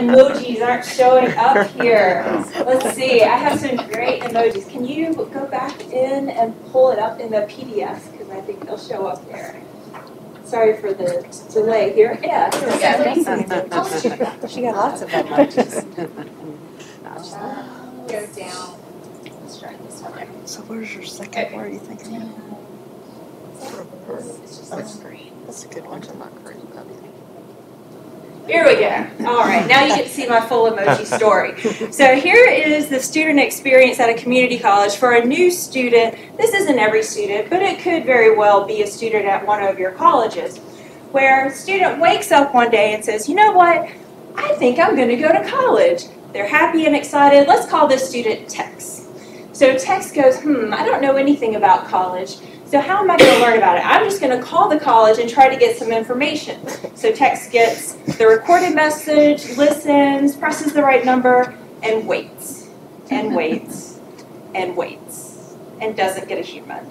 emojis aren't showing up here. Let's see, I have some great emojis. Can you go back in and pull it up in the PDF? Because I think they'll show up there. Sorry for the delay here. Yeah. She got lots of emojis. Go down. Let's try this one. So where's your second? Where are you thinking? It's just a screen. That's a good one. Here we go. All right, now you get to see my full emoji story. So here is the student experience at a community college for a new student. This isn't every student, but it could very well be a student at one of your colleges, where a student wakes up one day and says, you know what, I think I'm going to go to college. They're happy and excited. Let's call this student Tex. So Tex goes, I don't know anything about college. So how am I going to learn about it? I'm just going to call the college and try to get some information. So Tex gets the recorded message, listens, presses the right number, and waits, and waits, and waits, and doesn't get a human.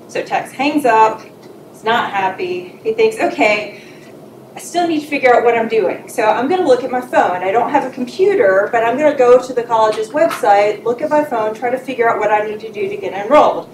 So Tex hangs up, is not happy. He thinks, okay, I still need to figure out what I'm doing. So I'm going to look at my phone. I don't have a computer, but I'm going to go to the college's website, look at my phone, try to figure out what I need to do to get enrolled.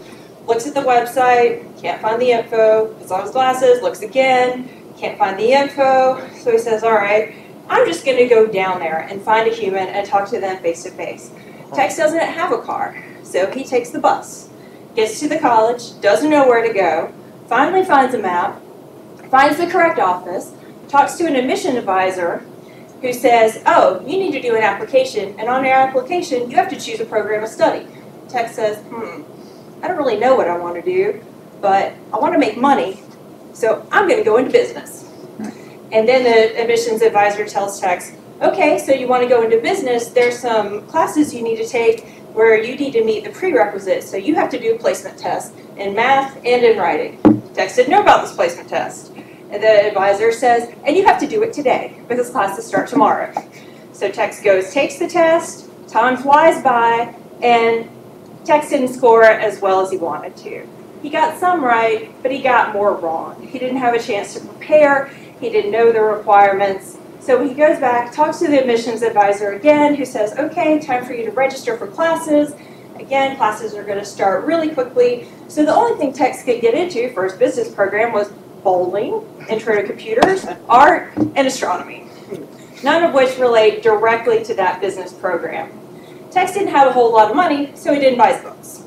Looks at the website, can't find the info, puts on his glasses, looks again, can't find the info. So he says, all right, I'm just going to go down there and find a human and talk to them face to face. Tex doesn't have a car, so he takes the bus, gets to the college, doesn't know where to go, finally finds a map, finds the correct office, talks to an admission advisor who says, oh, you need to do an application, and on your application, you have to choose a program of study. Tex says, I don't really know what I want to do, but I want to make money, so I'm going to go into business. And then the admissions advisor tells Tex, okay, so you want to go into business, there's some classes you need to take where you need to meet the prerequisites, so you have to do a placement test in math and in writing. Tex didn't know about this placement test. And the advisor says, and you have to do it today, because classes start tomorrow. So Tex goes, takes the test, time flies by, and Tex didn't score as well as he wanted to. He got some right, but he got more wrong. He didn't have a chance to prepare. He didn't know the requirements. So he goes back, talks to the admissions advisor again, who says, okay, time for you to register for classes. Again, classes are going to start really quickly. So the only thing Tex could get into for his business program was bowling, intro to computers, art, and astronomy, none of which relate directly to that business program. Tex didn't have a whole lot of money, so he didn't buy his books.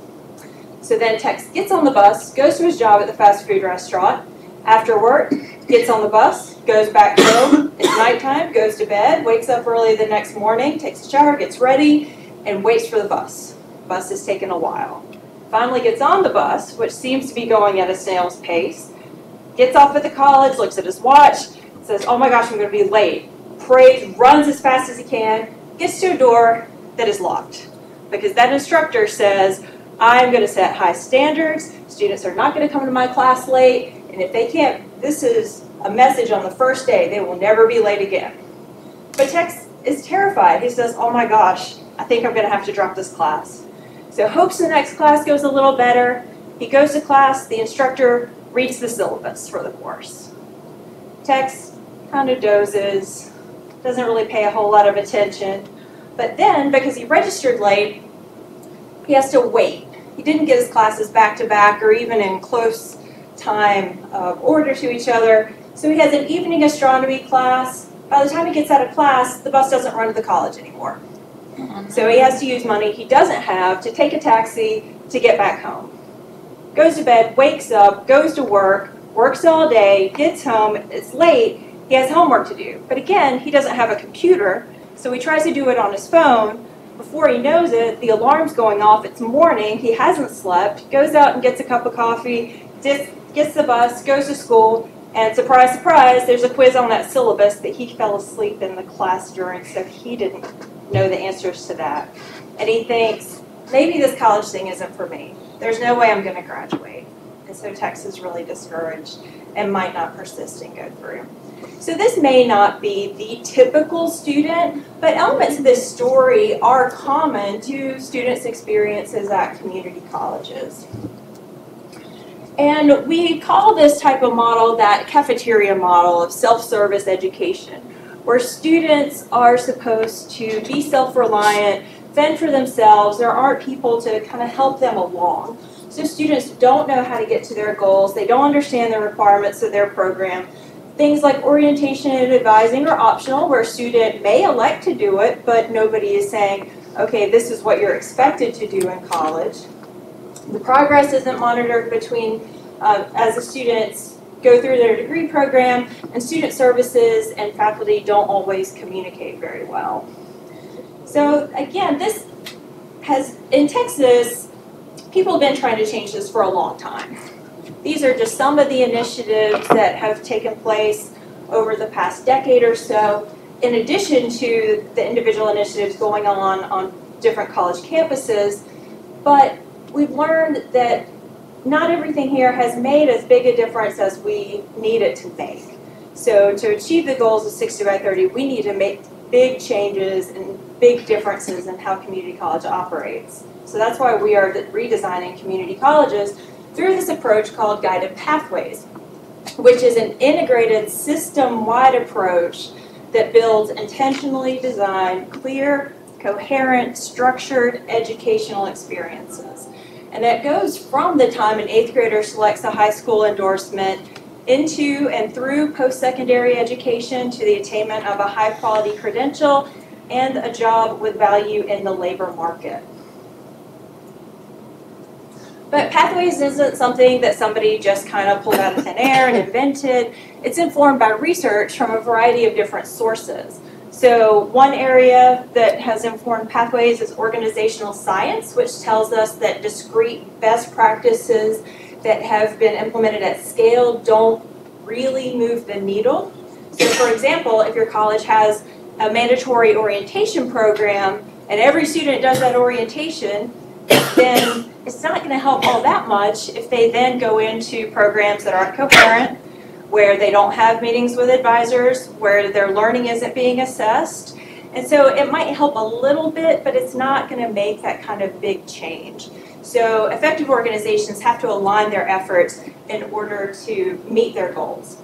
So then Tex gets on the bus, goes to his job at the fast food restaurant. After work, gets on the bus, goes back home. It's nighttime, goes to bed, wakes up early the next morning, takes a shower, gets ready, and waits for the bus. The bus is taking a while. Finally gets on the bus, which seems to be going at a snail's pace. Gets off at the college, looks at his watch, says, oh my gosh, I'm going to be late. Prays, runs as fast as he can, gets to a door that is locked. Because that instructor says, I'm going to set high standards, students are not going to come to my class late, and if they can't, this is a message on the first day, they will never be late again. But Tex is terrified. He says, oh my gosh, I think I'm going to have to drop this class. So hopes the next class goes a little better. He goes to class, the instructor reads the syllabus for the course. Tex kind of dozes, doesn't really pay a whole lot of attention. But then, because he registered late, he has to wait. He didn't get his classes back to back or even in close time order to each other. So he has an evening astronomy class. By the time he gets out of class, the bus doesn't run to the college anymore. So he has to use money he doesn't have to take a taxi to get back home. Goes to bed, wakes up, goes to work, works all day, gets home, it's late, he has homework to do. But again, he doesn't have a computer, so he tries to do it on his phone. Before he knows it, the alarm's going off, it's morning, he hasn't slept, goes out and gets a cup of coffee, gets the bus, goes to school, and surprise, surprise, there's a quiz on that syllabus that he fell asleep in the class during, so he didn't know the answers to that. And he thinks, maybe this college thing isn't for me. There's no way I'm going to graduate. And so Tex is really discouraged and might not persist and go through. So this may not be the typical student, but elements of this story are common to students' experiences at community colleges. And we call this type of model that cafeteria model of self-service education, where students are supposed to be self-reliant, fend for themselves. There aren't people to kind of help them along. So students don't know how to get to their goals. They don't understand the requirements of their program. Things like orientation and advising are optional, where a student may elect to do it, but nobody is saying, okay, this is what you're expected to do in college. The progress isn't monitored between as the students go through their degree program, and student services and faculty don't always communicate very well. So again, this has, in Texas, people have been trying to change this for a long time. These are just some of the initiatives that have taken place over the past decade or so, in addition to the individual initiatives going on different college campuses. But we've learned that not everything here has made as big a difference as we need it to make. So to achieve the goals of 60 by 30, we need to make big changes and big differences in how community college operates. So that's why we are redesigning community colleges through this approach called Guided Pathways, which is an integrated system-wide approach that builds intentionally designed, clear, coherent, structured educational experiences. And that goes from the time an 8th grader selects a high school endorsement into and through post-secondary education to the attainment of a high-quality credential and a job with value in the labor market. But Pathways isn't something that somebody just kind of pulled out of thin air and invented. It's informed by research from a variety of different sources. So one area that has informed Pathways is organizational science, which tells us that discrete best practices that have been implemented at scale don't really move the needle. So for example, if your college has a mandatory orientation program and every student does that orientation, then it's not going to help all that much if they then go into programs that aren't coherent, where they don't have meetings with advisors, where their learning isn't being assessed. And so it might help a little bit, but it's not going to make that kind of big change. So effective organizations have to align their efforts in order to meet their goals.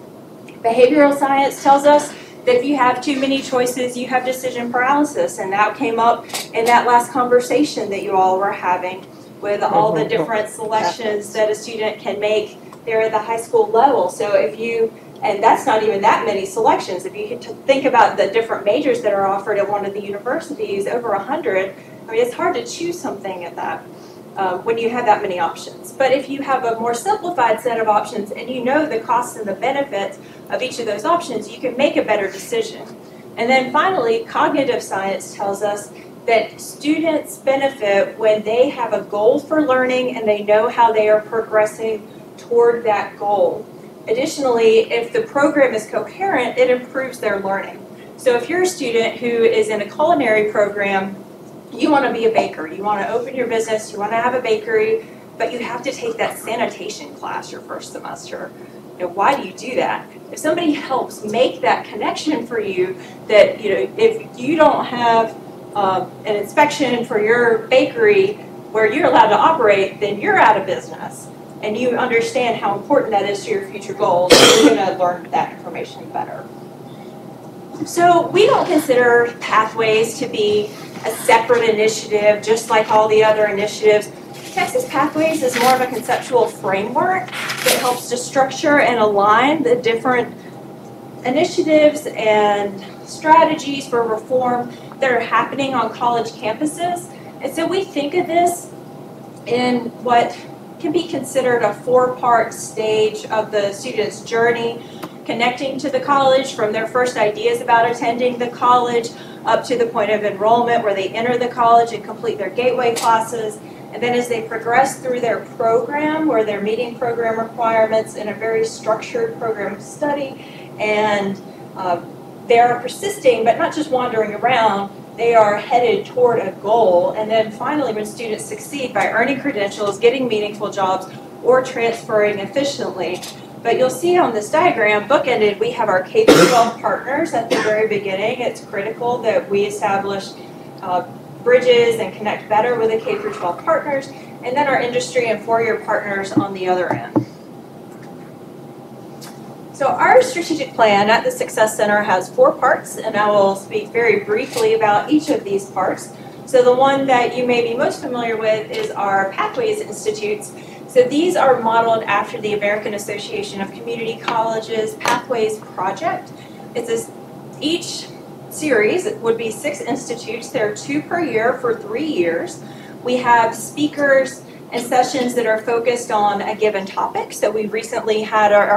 Behavioral science tells us that if you have too many choices, you have decision paralysis, and that came up in that last conversation that you all were having with all the different selections that a student can make there at the high school level. So if you, and that's not even that many selections, if you think about the different majors that are offered at one of the universities, over 100, I mean, it's hard to choose something at that when you have that many options. But if you have a more simplified set of options and you know the costs and the benefits of each of those options, you can make a better decision. And then finally, cognitive science tells us that students benefit when they have a goal for learning and they know how they are progressing toward that goal. Additionally, if the program is coherent, it improves their learning. So if you're a student who is in a culinary program, you want to be a baker, you want to open your business, you want to have a bakery, but you have to take that sanitation class your first semester. You know, why do you do that? If somebody helps make that connection for you, that, you know, if you don't have an inspection for your bakery where you're allowed to operate, then you're out of business. And you understand how important that is to your future goals, you're going to learn that information better. So we don't consider Pathways to be a separate initiative, just like all the other initiatives. Texas Pathways is more of a conceptual framework that helps to structure and align the different initiatives and strategies for reform that are happening on college campuses. And so we think of this in what can be considered a four-part stage of the student's journey, connecting to the college from their first ideas about attending the college up to the point of enrollment where they enter the college and complete their gateway classes. And then as they progress through their program, where they're meeting program requirements in a very structured program of study, and they are persisting, but not just wandering around, they are headed toward a goal. And then finally, when students succeed by earning credentials, getting meaningful jobs, or transferring efficiently. But you'll see on this diagram, bookended, we have our K-12 partners at the very beginning. It's critical that we establish bridges and connect better with the K-12 partners, and then our industry and four-year partners on the other end. So our strategic plan at the Success Center has 4 parts, and I will speak very briefly about each of these parts. So the one that you may be most familiar with is our Pathways Institutes. So these are modeled after the American Association of Community Colleges Pathways Project. Each series would be 6 institutes. There are 2 per year for 3 years. We have speakers and sessions that are focused on a given topic. So we recently had our